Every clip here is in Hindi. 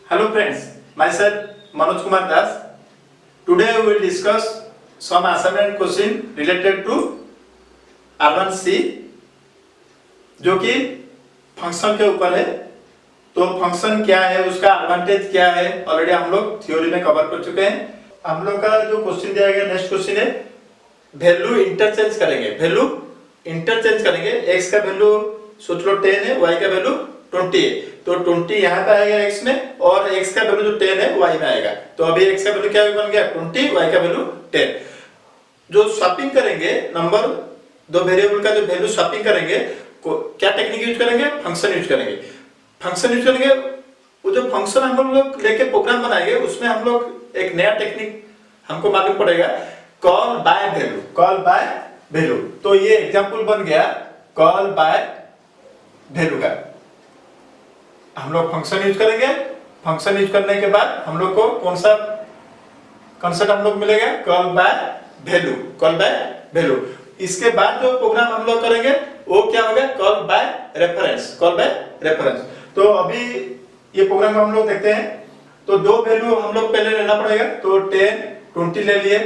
Hello friends, myself Manoj Kumar Das. Today we will discuss some assignment question related to R1C जो कि फंक्शन के ऊपर है। तो फंक्शन क्या है, उसका एडवांटेज क्या है, ऑलरेडी हम लोग थ्योरी में कवर कर चुके हैं। हम लोग का जो क्वेश्चन दिया गया नेक्स्ट क्वेश्चन है वैल्यू इंटरचेंज करेंगे। वैल्यू इंटरचेंज करेंगे, x का वैल्यू सोच लो 10 है, y का वैल्यू 20 है। तो 20 यहाँ पे आएगा x में और x का वैल्यू जो 10 है y में आएगा। तो अभी x का वैल्यू क्या बन गया 20, y का वैल्यू 10। जो स्वैपिंग करेंगे नंबर दो वेरिएबल का जो वैल्यू स्वैपिंग करेंगे, क्या टेक्निक यूज करेंगे, फंक्शन यूज करेंगे। फंक्शन यूज करेंगे, वो जो फंक्शन हम लोग लेके प्रोग्राम बनाएंगे उसमें हम लोग एक नया टेक्निक हमको मालूम पड़ेगा, call by value. Call by value, तो ये एग्जांपल बन गया कॉल बाय वैल्यू का। हम लोग फंक्शन यूज करेंगे, फंक्शन यूज करने के बाद हम लोग को कौन सा कॉन्सेप्ट हम लोग मिलेगा, call by value. Call by value, इसके बाद जो प्रोग्राम हम लोग करेंगे वो क्या होगा, call by reference. Call by reference. तो अभी ये प्रोग्राम हम लोग देखते हैं। तो दो वैल्यू हम लोग पहले लेना पड़ेगा। तो 10 20 ले लिए।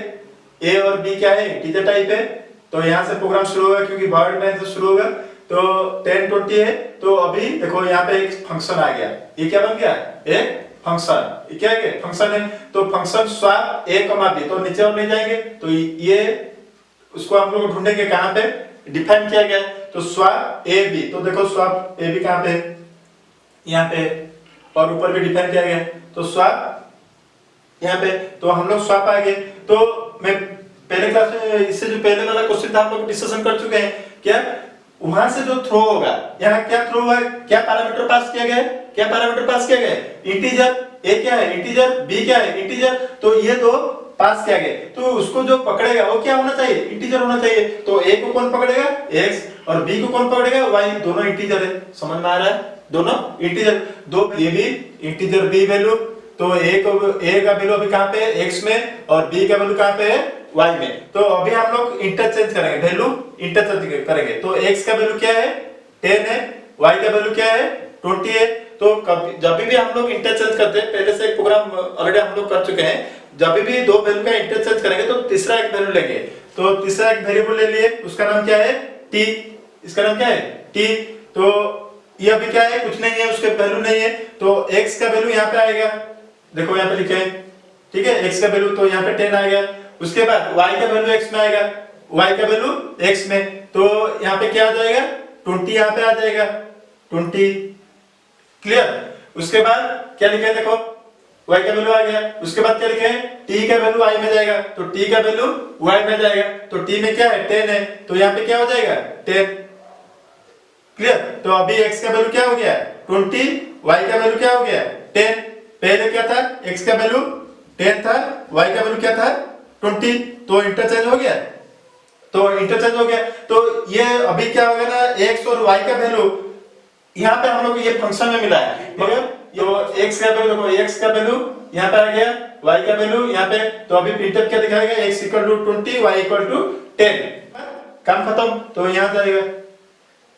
ए और बी क्या है, इंटीजर टाइप है। तो यहाँ से प्रोग्राम शुरू होगा क्योंकि वर्ड में से शुरू होगा। तो 10 20 है। तो अभी देखो यहाँ पे एक फंक्शन आ गया। ये क्या बन गया, एक फंक्शन। ये क्या है, फंक्शन है। तो फंक्शन स्वैप ए कमा बी, तो नीचे और ले जाएंगे। तो ये उसको हम लोग ढूंढेंगे कहाँ पे, डिफाइन किया गया है। तो स्वैप ए बी, तो देखो स्वैप ए बी कहाँ पे, यहाँ पे, और ऊपर भी डिफाइन किया गया है। तो स्वैप यहाँ पे, तो हम लोग स्वैप आ गए। तो मैं पहले क्लास में इससे जो पहले वाला क्वेश्चन था हम लोग डिस्कशन कर चुके हैं। क्या वहां से जो थ्रो होगा, यहाँ क्या थ्रो हुआ है, क्या पैरामीटर पास किया गया है, क्या पैरामीटर पास किया गया है, इंटीजर। ए क्या है इंटीजर, बी क्या है इंटीजर। तो ये दो पास किया गया, तो उसको जो पकड़ेगा वो क्या होना चाहिए, इंटीजर होना चाहिए। तो ए को कौन पकड़ेगा, x, और बी को कौन पकड़ेगा, y। दोनों इंटीजर है, समझ में आ रहा है, दोनों इंटीजर। दो ये भी इंटीजर बी वैल्यू। तो ए का वैल्यू अभी कहाँ पे है, x में, और b का वैल्यू कहाँ पे है, y में। तो अभी हम लोग इंटरचेंज करेंगे, वैल्यू इंटरचेंज करेंगे। तो x का वैल्यू क्या है 10 है, y का वैल्यू क्या है 20 है। तो जब भी हम लोग इंटरचेंज करते हैं, पहले से एक प्रोग्राम ऑलरेडी हम लोग कर चुके हैं, जब भी दो वैल्यू का इंटरचेंज करेंगे तो तीसरा एक वैल्यू लेंगे। तो तीसरा एक वेरिएबल ले लिए, उसका नाम क्या है t। इसका नाम क्या है t। तो ये अभी क्या है, कुछ नहीं है, उसके वैल्यू नहीं है। तो x का वैल्यू यहाँ पे आएगा, देखो यहाँ पे लिखे हैं, ठीक है। x का वैल्यू तो यहाँ पे 10 आ गया। उसके बाद y का वैल्यू x में आएगा, y का वैल्यू x में। तो यहाँ पे क्या आ जाएगा 20, यहाँ पे आ जाएगा 20। क्लियर। उसके बाद क्या लिखा है, देखो y का वैल्यू आ गया। उसके बाद क्या लिखे हैं, t का वैल्यू y में जाएगा। तो t का वैल्यू y में जाएगा। तो t में क्या है 10 है, तो यहाँ पे क्या हो जाएगा 10। क्लियर। तो अभी x का वैल्यू क्या हो गया 20, y का वैल्यू क्या हो गया 10। पहले क्या था, x का वैल्यू 10 था, y का वैल्यू क्या था 20। तो इंटरचेंज हो गया। तो इंटरचेंज हो गया। तो ये अभी क्या होगा ना, x और y का वैल्यू यहाँ पे हम लोग ये फंक्शन में मिला है, मगर ये x का वैल्यू देखो, x का वैल्यू यहाँ पे आ गया, y का वैल्यू यहाँ पे। तो अभी प्रिंटफ क्या दिखाएगा, x equal to 20, y equal to 10। काम खत्म। तो यहाँ जाएगा।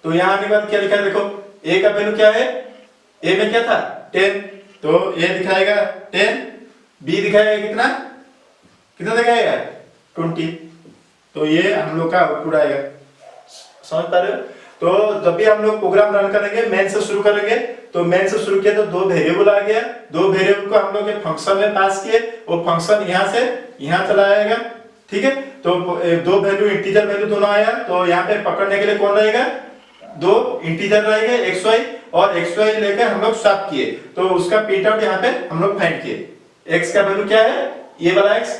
तो यहाँ आने के बाद क्या लिखा है, देखो a का वैल्यू क्या है, a में क्या था 10, तो a दिखाएगा 10, b दिखाएगा कितना, कितना दिखाएगा 20। तो ये हम लोग का आउटपुट आएगा। समझ पा रहे हो। तो जब भी हम लोग प्रोग्राम रन करेंगे, मेन से शुरू करेंगे। तो मेन से शुरू किया तो दो वेरिएबल आ गया, दो वेरिएबल को हम लोग एक फंक्शन में पास किए। वो फंक्शन यहाँ से यहाँ चला आएगा, ठीक है। तो दो वैल्यू इंटीजर वैल्यू दोनों आया। तो यहाँ पे पकड़ने के लिए कौन रहेगा, दो इंटीजर रहेंगे xy, और xy लेकर हम लोग स्वैप किए। तो उसका प्रिंट आउट यहाँ पे हम लोग फाइंड किए। x का वैल्यू क्या है, ये वाला x,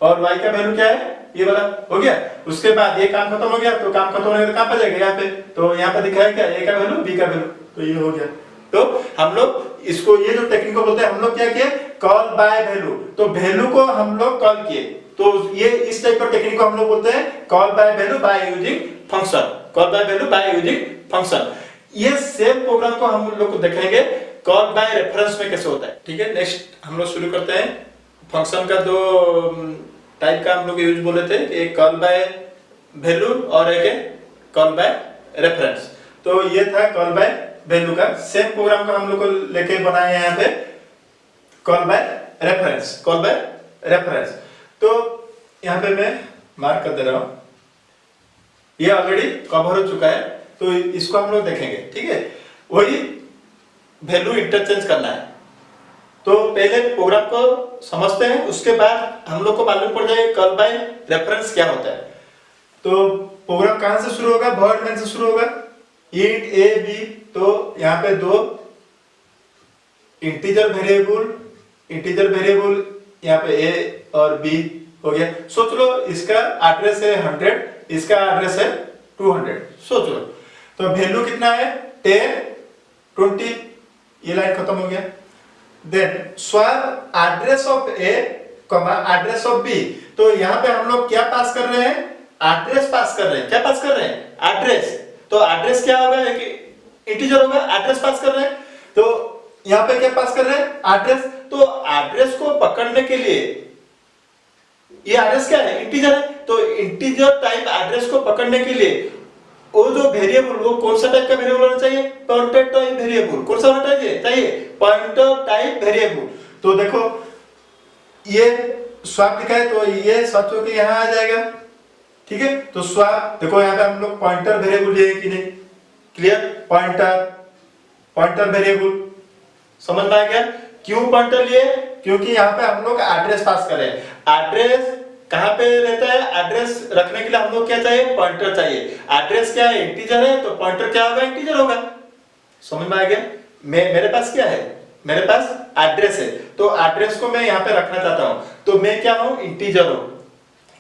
और y का वैल्यू क्या है, ये वाला। हो गया। उसके बाद ये काम खत्म हो गया। तो काम खत्म होने के कहां पर जाएगा, यहाँ पे। तो यहाँ पे दिखाया क्या, a का वैल्यू, b का वैल्यू। तो ये हो गया। तो हम लोग इसको, ये जो टेक्निक को बोलते हैं, हम लोग क्या किए, कॉल बाय वैल्यू। तो वैल्यू को हम लोग कॉल किए। तो ये इस टाइप का टेक्निक को हम लोग बोलते हैं call by value by using function. Call by value by using function. ये सेम प्रोग्राम को हम लोग देखेंगे कॉल बाय रेफरेंस में कैसे होता है, ठीक है। नेक्स्ट हम लोग शुरू करते हैं। फंक्शन का दो टाइप का हम लोग यूज बोले थे, एक कॉल बाय वैल्यू और एक कॉल बाय रेफरेंस। तो ये था कॉल बाय वैल्यू का। सेम प्रोग्राम का हम लोग को लेके बनाए हैं यहाँ पे। Call by reference, call by reference. तो यहाँ पे मैं मार्क कर दे रहा हूँ, ये ऑलरेडी कवर हो चुका है, तो इसको हम लोग देखेंगे, ठीक है। वही वैल्यू इंटरचेंज करना है, तो पहले प्रोग्राम को समझते हैं, उसके बाद हम लोग को मालूम पड़ जाएगा कॉल बाय रेफरेंस क्या होता है। तो प्रोग्राम कहां से शुरू होगा, वर्ड मेन से शुरू होगा, इंट ए बी। तो यहाँ पे दो इंटीजर वेरिएबल यहाँ पे ए और बी हो गया। सोच लो इसका एड्रेस है 100, इसका एड्रेस है 200, सोच लो। तो वैल्यू कितना है 10 20, ये लाइन खत्म हो गया। Then swap address of A comma address of B. तो यहाँ पे हम लोग क्या पास कर रहे हैं, एड्रेस पास कर रहे हैं। क्या पास कर रहे हैं, एड्रेस। तो एड्रेस क्या होगा, एक इंटीजर होगा, एड्रेस पास कर रहे हैं। तो यहाँ पे क्या पास कर रहे हैं, एड्रेस। तो एड्रेस को पकड़ने के लिए, ये एड्रेस क्या है, इंटीजर है, तो इंटीजर टाइप एड्रेस को पकड़ने के लिए वो जो वेरिएबल, वो कौन सा टाइप का वेरिएबल होना चाहिए, पॉइंटर टाइप वेरिएबल। कौन सा होना चाहिए, पॉइंटर टाइप वेरिएबल। तो देखो ये स्वैप लिखा है, तो ये सच हो के यहाँ आ जाएगा, ठीक है। तो स्वैप देखो यहाँ पे हम लोग पॉइंटर वेरिएबल लिए कि नहीं, क्लियर। पॉइंटर वेरिएबल समझ में आ गया, क्यों पॉइंटर लिए, क्योंकि यहाँ पे हम लोग एड्रेस पास करें। एड्रेस कहाँ पे रहता है, एड्रेस रखने के लिए हम लोग क्या चाहिए, पॉइंटर चाहिए। एड्रेस क्या है, इंटीजर है, तो पॉइंटर क्या होगा, इंटीजर होगा। समझ में आ गया। मेरे पास क्या है, मेरे पास एड्रेस है, तो एड्रेस को मैं यहाँ पे रखना चाहता हूँ, तो मैं क्या हूँ, इंटीजर हूँ।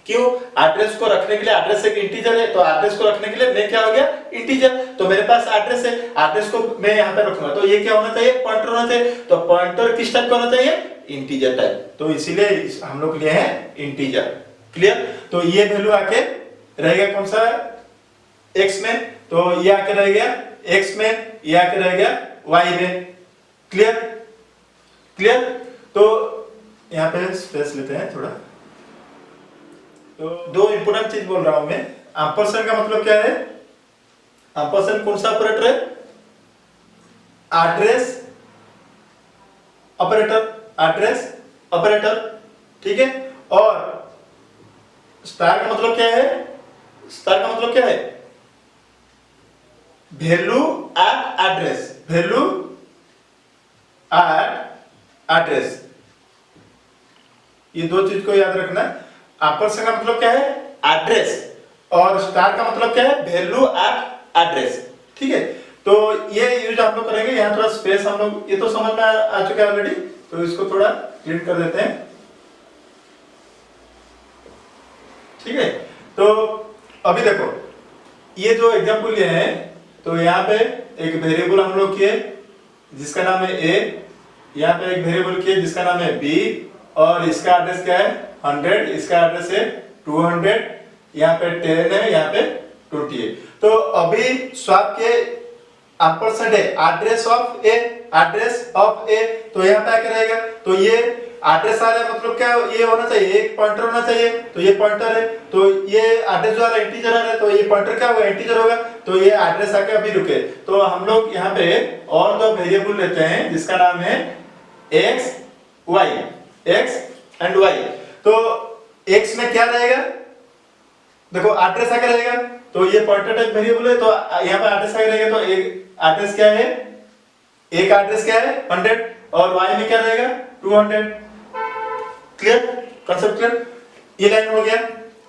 क्यों, एड्रेस को रखने के लिए, एड्रेस एक इंटीजर है, तो एड्रेस को रखने के लिए मैं क्या हो गया, इंटीजर। तो मेरे पास एड्रेस है, एड्रेस को मैं यहाँ पे रखूंगा, तो ये क्या होना चाहिए, पॉइंटर होना चाहिए। तो पॉइंटर किस टाइप का होना चाहिए, इंटीजर टाइप। तो इसीलिए हम लोग लिए हैं इंटीजर, क्लियर। तो ये वैल्यू आके रहेगा कौन सा, एक्स में, तो ये आके रह गया एक्स में, ये आके रह गया वाई में, क्लियर। तो यहाँ पे स्पेस लेते हैं थोड़ा। तो दो इंपोर्टेंट चीज बोल रहा हूं मैं। एम्परसेंड का मतलब क्या है, एम्परसेंड कौन सा ऑपरेटर है, एड्रेस ऑपरेटर, ठीक है। और स्टार का मतलब क्या है, स्टार का मतलब क्या है, वैल्यू एट एड्रेस। ये दो चीज को याद रखना। एम्परसेंड का मतलब क्या है, एड्रेस, और स्टार का मतलब क्या है, वैल्यू एट एड्रेस, ठीक है। तो ये यूज हम लोग करेंगे। यहाँ थोड़ा स्पेस हम लोग, ये तो समझ में आ चुका है ऑलरेडी, तो इसको थोड़ा क्लीन कर देते हैं, ठीक है। तो अभी देखो ये जो एग्जांपल लिए हैं, तो यहाँ पे एक वेरिएबल हम लोग किए जिसका नाम है ए, यहाँ पे एक वेरिएबल किए जिसका नाम है बी, और इसका एड्रेस क्या है 100, इसका एड्रेस है 200, यहाँ पे 10 है, यहाँ पे 20 है। तो अभी स्वैप के एम्परसेंड है एड्रेस ऑफ ए, तो यहाँ पे आके रहेगा। तो ये एड्रेस आ रहा है, मतलब क्या, ये होना चाहिए, एक पॉइंटर होना चाहिए, तो ये पॉइंटर है। तो ये एड्रेस जो आ रहा है इंटीजर आ रहा है, तो ये पॉइंटर क्या होगा, इंटीजर होगा। तो ये एड्रेस आके अभी रुके। तो हम लोग यहाँ पे और दो वेरिएबल लेते हैं जिसका नाम है एक्स एंड वाई। तो एक्स में क्या रहेगा, देखो एड्रेस आके रहेगा, तो ये पॉइंटर टाइप वेरिएबल है, तो यहाँ पे एड्रेस आके रहेगा। तो एक एड्रेस क्या है, एक एड्रेस क्या है 100, और y में क्या रहेगा 200, क्लियर, कांसेप्ट क्लियर। ये लाइन हो गया,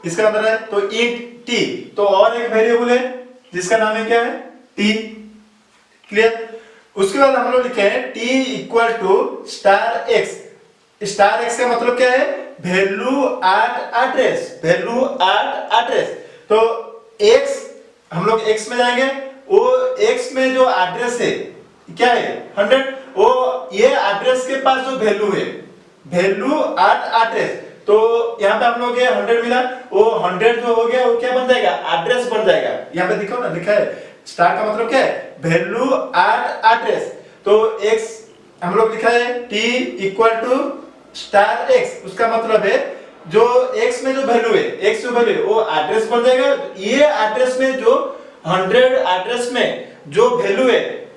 इसका अंदर है। तो इंट t, तो और एक वेरिएबल है जिसका नाम है क्या है t, क्लियर। उसके बाद हम लोग लिखे हैं t equal to star x। Star x का मतलब क्या है, वैल्यू एट एड्रेस। तो x, हम लोग x में जाएंगे, वो x में जो एड्रेस है क्या है 100, वो ये एड्रेस के पास जो वैल्यू है, वैल्यू एट एड्रेस। तो यहाँ पे हम लोग 100 मिला, वो 100 जो हो गया वो क्या बन जाएगा, एड्रेस बन जाएगा। यहाँ पे दिखाओ ना, लिखा है स्टार का मतलब क्या है, वैल्यू एट एड्रेस। तो x हम लोग लिखा है t equal to star x, उसका मतलब है जो x में जो वैल्यू है, x जो वैल्यू है वो एड्रेस बन जाएगा। ये एड्रेस में जो 100 एड्रेस में जो वैल्यू है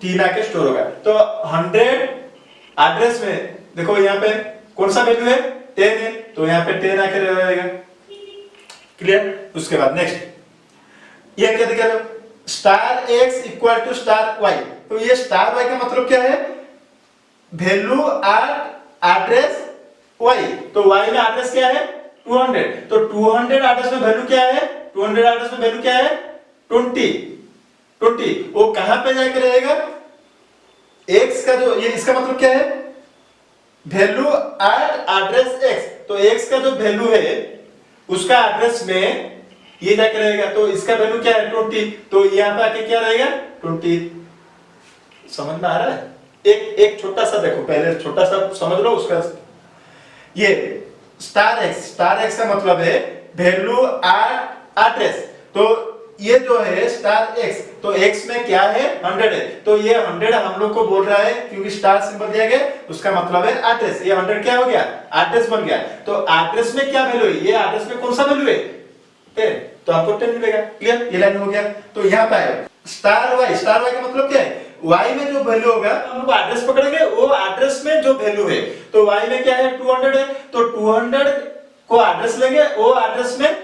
t ना के स्टोर होगा। तो 100 एड्रेस में देखो यहाँ पे कौन सा वैल्यू है 10 है, तो यहाँ पे 10 आके रहेगा। क्लियर। उसके बाद नेक्स्ट ये क्या दिखा दो star X equal to star Y. तो ये स्टार वाई का मतलब क्या है, वैल्यू एट एड्रेस वाई। तो वाई में एड्रेस क्या है 200, तो 200 एड्रेस में वैल्यू क्या है, 200 एड्रेस में वैल्यू क्या है 20। वो कहां पे जाके रहेगा, x का जो ये इसका मतलब क्या है वैल्यू एट एड्रेस x। तो x का जो वैल्यू है उसका एड्रेस में ये जाके रहेगा, तो इसका वैल्यू क्या है 20, तो यहां पे आके क्या रहेगा 20। समझ में आ रहा है। एक छोटा सा देखो, पहले छोटा सा समझ लो उसका। ये स्टार एक्स का मतलब है वैल्यू एट एड्रेस। तो ये जो है स्टार एक्स, तो एक्स में क्या है 100 है, तो ये 100 हम लोग को बोल रहा है क्योंकि स्टार सिंबल दिया गया, उसका मतलब है एड्रेस। ये 100 क्या हो गया एड्रेस बन गया। तो एड्रेस में क्या वैल्यू है, ये एड्रेस में कौन सा वैल्यू है 10, तो आपको 10 मिलेगा। क्लियर, ये लाइन हो गया। तो यहाँ पे स्टार वाई का मतलब क्या है, y में जो वैल्यू होगा हम लोग एड्रेस पकड़ेंगे, वो एड्रेस में जो वैल्यू है, तो y में क्या है 200 है, तो 200 को एड्रेस लेंगे, वो एड्रेस में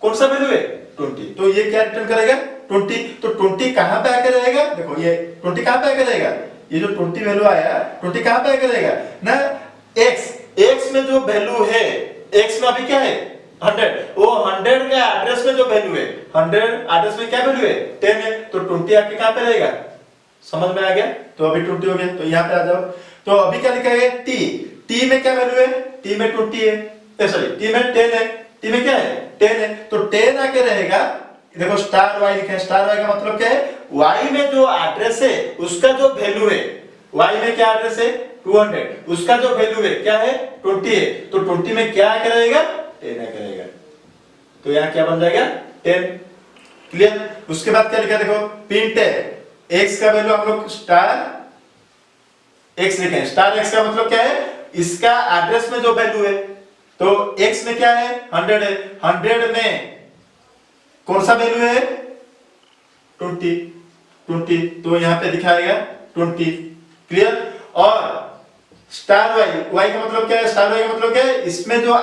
कौन सा वैल्यू है 20, तो ये क्या रिटर्न करेगा 20। तो 20 कहां पे आके रहेगा, देखो ये 20 कहां पे आके रहेगा, ये जो 20 वैल्यू आया 20 कहां पे आके रहेगा ना x में जो वैल्यू है, x में अभी क्या है 100, वो 100 का एड्रेस में जो वैल्यू है 100 एड्रेस में क्या वैल्यू है 10 है, तो 20 आके कहां पे रहेगा। समझ में आ गया। तो अभी 20 हो गया, तो यहाँ पे आ जाओ। तो अभी क्या लिखा है t में क्या वैल्यू है, t में 20 है, सॉरी t में 10 है, t में क्या है 10 है, तो 10 आके रहेगा। देखो स्टार y लिखा है, स्टार y का मतलब क्या है y में जो एड्रेस है उसका जो वैल्यू है, y में क्या एड्रेस है 200, उसका जो वैल्यू है क्या है 20 है, तो 20 में क्या आके रहेगा 10 आके रहेगा, तो यहाँ क्या बन जाएगा 10। क्लियर। उसके बाद क्या लिखा देखो प्रिंट है x का वैल्यू हम लोग स्टार x लिखे हैं। स्टार x का मतलब क्या है, इसका एड्रेस में जो वैल्यू है, तो x में क्या है 100 है, 100 में कौन सा वैल्यू है 20, तो यहां पे दिखाएगा 20। क्लियर। और स्टार y का मतलब क्या है, स्टार y का मतलब क्या है, इसमें जो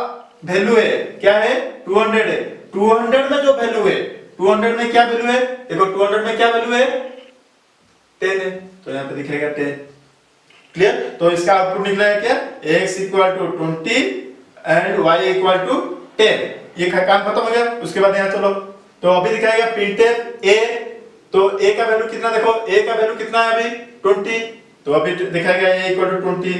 वैल्यू है क्या है 200 है, 200 में जो वैल्यू है, 200 में क्या वैल्यू है, देखो 200 में क्या वैल्यू है 10 है, तो यहाँ पे दिखेगा 10। क्लियर। तो इसका आउटपुट निकला है क्या x equal to 20 and y equal to 10। ये काम खत्म हो गया। उसके बाद यहाँ चलो, तो अभी दिखाएगा प्रिंटफ a, तो a का वैल्यू कितना, देखो a का वैल्यू कितना है अभी 20, तो अभी दिखाएगा a इक्वल टू 20।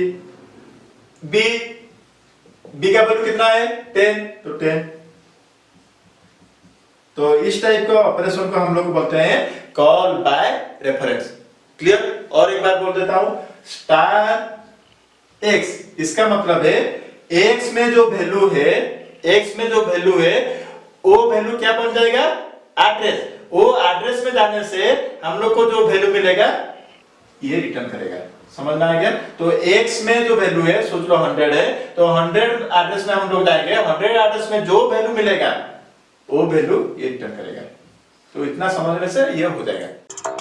b का वैल्यू कितना है 10, तो 10। तो इस टाइप का ऑपरेशन को हम लोग बोलते हैं कॉल बाय रेफरेंस। क्लियर। और एक बार बोल देता हूं स्टार x, इसका मतलब है x में जो वैल्यू है, x में जो वैल्यू है वो वैल्यू क्या बन जाएगा एड्रेस, वो एड्रेस में जाने से हम लोग को जो वैल्यू मिलेगा ये रिटर्न करेगा। समझ में आ गया। तो x में जो वैल्यू है सोच लो 100 है, तो 100 एड्रेस में हम लोग जाएंगे, 100 एड्रेस में जो वैल्यू मिलेगा वो वैल्यू ये रिटर्न करेगा। तो इतना समझने से ये हो जाएगा।